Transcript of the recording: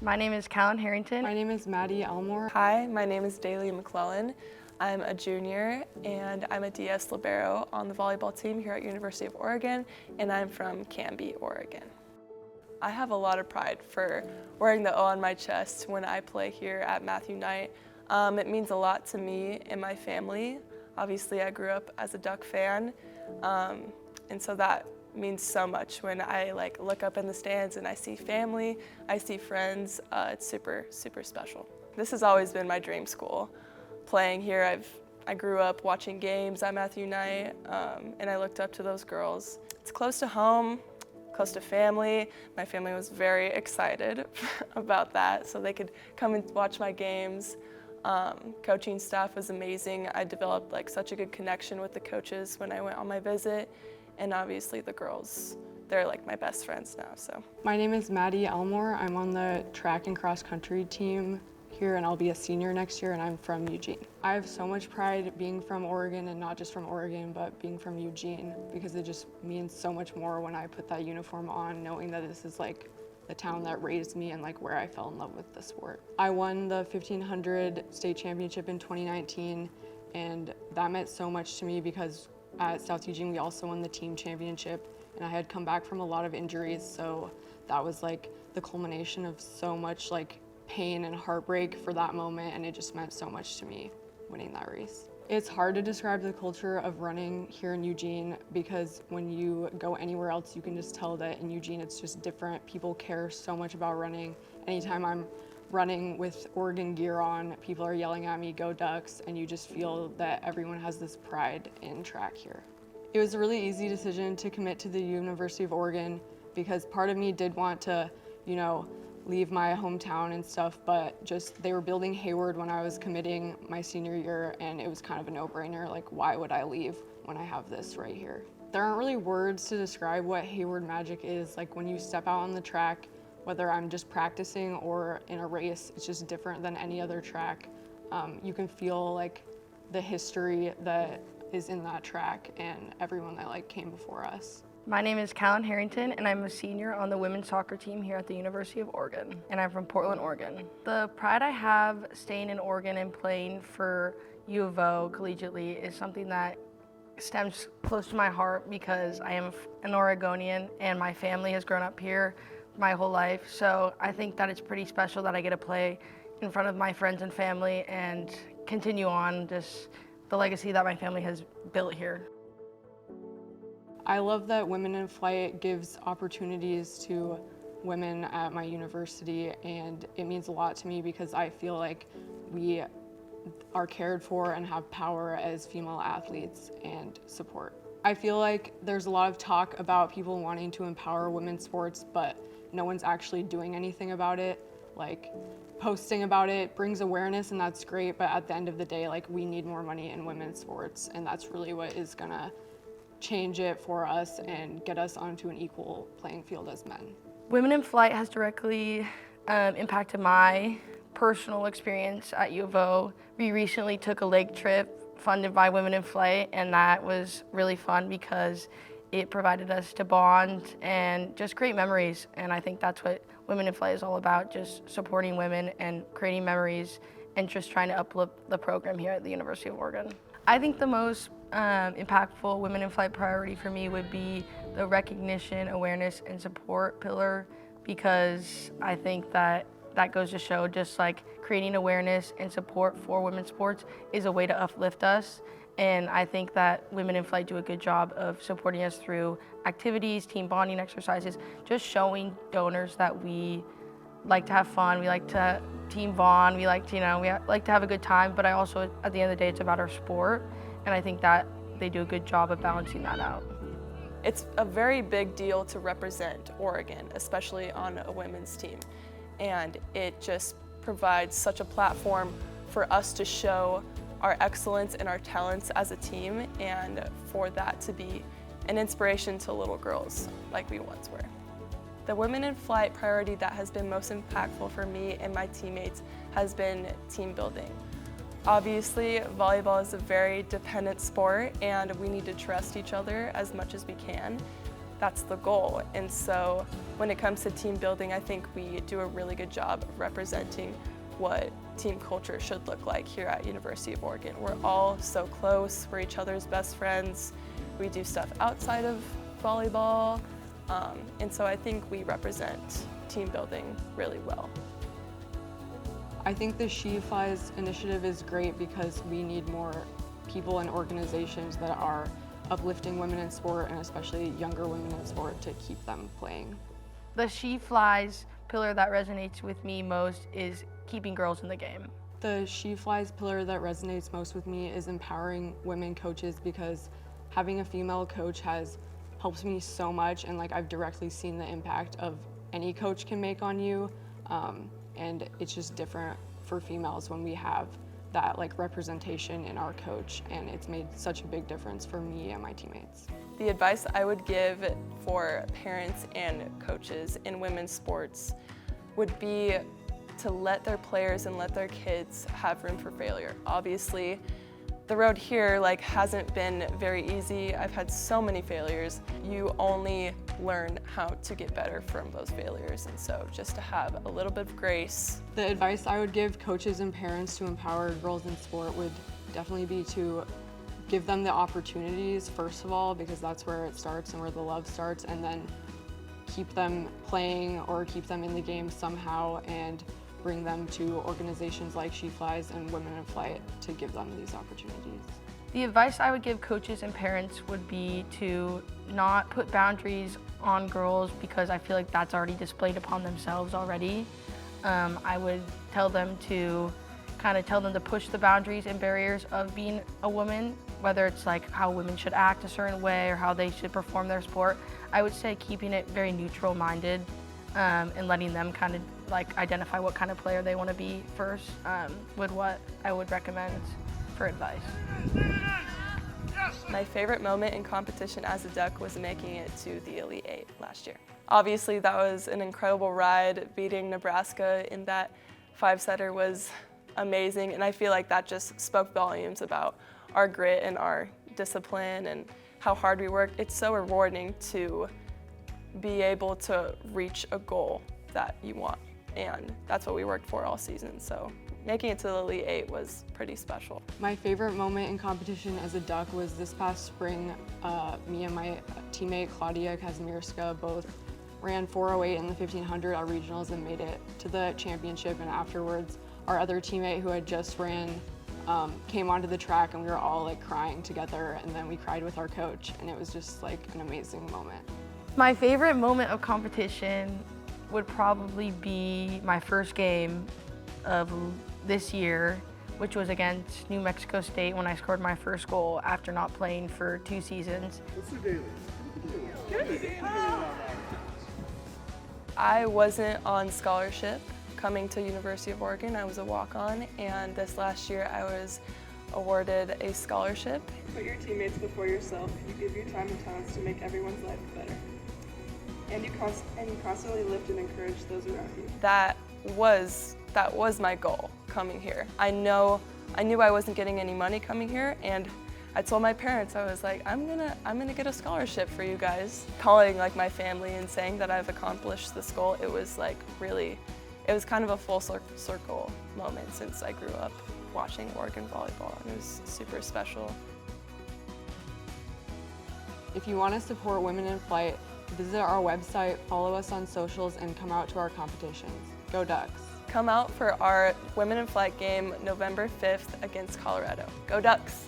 My name is Callan Harrington. My name is Maddy Elmore. Hi, my name is Daley McClellan. I'm a junior and I'm a DS libero on the volleyball team here at University of Oregon, and I'm from Canby, Oregon. I have a lot of pride for wearing the O on my chest when I play here at Matthew Knight. It means a lot to me and my family. Obviously, I grew up as a Duck fan, and so that means so much when I look up in the stands and I see family, I see friends. It's super, super special. This has always been my dream school. Playing here, I grew up watching games at Matthew Knight, and I looked up to those girls. It's close to home, close to family. My family was very excited about that, so they could come and watch my games. Coaching staff was amazing. I developed such a good connection with the coaches when I went on my visit, and obviously the girls, they're my best friends now. So My name is Maddy Elmore. I'm on the track and cross country team here, and I'll be a senior next year, and I'm from Eugene. I have so much pride being from Oregon, and not just from Oregon, but being from Eugene, because it just means so much more when I put that uniform on, knowing that this is the town that raised me and where I fell in love with the sport. I won the 1500 state championship in 2019, and that meant so much to me because at South Eugene we also won the team championship, and I had come back from a lot of injuries, so that was the culmination of so much pain and heartbreak for that moment, and it just meant so much to me winning that race. It's hard to describe the culture of running here in Eugene, because when you go anywhere else, you can just tell that in Eugene it's just different. People care so much about running. Anytime I'm running with Oregon gear on, people are yelling at me, "Go Ducks," and you just feel that everyone has this pride in track here. It was a really easy decision to commit to the University of Oregon, because part of me did want to, leave my hometown and stuff, but just they were building Hayward when I was committing my senior year, and it was kind of a no-brainer. Why would I leave when I have this right here? There aren't really words to describe what Hayward magic is. When you step out on the track, whether I'm just practicing or in a race, it's just different than any other track. You can feel the history that is in that track and everyone that came before us. My name is Callan Harrington, and I'm a senior on the women's soccer team here at the University of Oregon, and I'm from Portland, Oregon. The pride I have staying in Oregon and playing for U of O collegiately is something that stems close to my heart, because I am an Oregonian and my family has grown up here my whole life. So I think that it's pretty special that I get to play in front of my friends and family and continue on just the legacy that my family has built here. I love that Women in Flight gives opportunities to women at my university, and it means a lot to me because I feel like we are cared for and have power as female athletes and support. I feel like there's a lot of talk about people wanting to empower women's sports, but no one's actually doing anything about it. Posting about it brings awareness, and that's great, but at the end of the day, we need more money in women's sports, and that's really what is gonna change it for us and get us onto an equal playing field as men. Women in Flight has directly impacted my personal experience at U of O. We recently took a lake trip funded by Women in Flight, and that was really fun because it provided us to bond and just create memories. And I think that's what Women in Flight is all about, just supporting women and creating memories and just trying to uplift the program here at the University of Oregon. I think the most impactful Women in Flight priority for me would be the recognition, awareness, and support pillar, because I think that goes to show just creating awareness and support for women's sports is a way to uplift us. And I think that Women in Flight do a good job of supporting us through activities, team bonding exercises, just showing donors that we like to have fun, we like to team bond, we like to have a good time, but I also, at the end of the day, it's about our sport, and I think that they do a good job of balancing that out. it's a very big deal to represent Oregon, especially on a women's team. And it just provides such a platform for us to show our excellence and our talents as a team, and for that to be an inspiration to little girls like we once were. The Women in Flight priority that has been most impactful for me and my teammates has been team building. Obviously, volleyball is a very dependent sport, and we need to trust each other as much as we can. that's the goal. And so when it comes to team building, I think we do a really good job of representing what team culture should look like here at University of Oregon. We're all so close, we're each other's best friends. We do stuff outside of volleyball, and so I think we represent team building really well. I think the She Flies initiative is great because we need more people and organizations that are uplifting women in sport, and especially younger women in sport, to keep them playing. The She Flies pillar that resonates with me most is keeping girls in the game. The She Flies pillar that resonates most with me is empowering women coaches, because having a female coach has helped me so much, and I've directly seen the impact of any coach can make on you, and it's just different for females when we have that representation in our coach, and it's made such a big difference for me and my teammates. The advice I would give for parents and coaches in women's sports would be to let their players and let their kids have room for failure. Obviously, the road here hasn't been very easy. I've had so many failures. You only learn how to get better from those failures, and so just to have a little bit of grace. The advice I would give coaches and parents to empower girls in sport would definitely be to give them the opportunities, first of all, because that's where it starts and where the love starts, and then keep them playing or keep them in the game somehow, and bring them to organizations like She Flies and Women in Flight to give them these opportunities. The advice I would give coaches and parents would be to not put boundaries on girls, because I feel like that's already displayed upon themselves already. I would tell them to push the boundaries and barriers of being a woman, whether it's how women should act a certain way or how they should perform their sport. I would say keeping it very neutral minded, and letting them identify what kind of player they want to be first, would what I would recommend for advice. My favorite moment in competition as a Duck was making it to the Elite Eight last year. Obviously, that was an incredible ride. Beating Nebraska in that 5-setter was amazing, and I feel like that just spoke volumes about our grit and our discipline and how hard we worked. It's so rewarding to be able to reach a goal that you want, and that's what we worked for all season. So making it to the Elite Eight was pretty special. My favorite moment in competition as a Duck was this past spring. Me and my teammate Claudia Kazimierska both ran 4:08 in the 1500 at regionals and made it to the championship, and afterwards our other teammate who had just ran came onto the track, and we were all crying together, and then we cried with our coach, and it was just an amazing moment. My favorite moment of competition would probably be my first game of this year, which was against New Mexico State, when I scored my first goal after not playing for 2 seasons. What's the Daley? Good. I wasn't on scholarship coming to University of Oregon. I was a walk-on, and this last year I was awarded a scholarship. Put your teammates before yourself. You give your time and talents to make everyone's life better. And you constantly lift and encourage those around you. That was my goal coming here. I knew I wasn't getting any money coming here, and I told my parents, I was like, I'm gonna get a scholarship for you guys. Calling my family and saying that I've accomplished this goal, it was it was kind of a full circle moment, since I grew up watching Oregon volleyball, and it was super special. If you want to support Women in Flight, visit our website, follow us on socials, and come out to our competitions. Go Ducks! Come out for our Women in Flight game November 5th against Colorado. Go Ducks!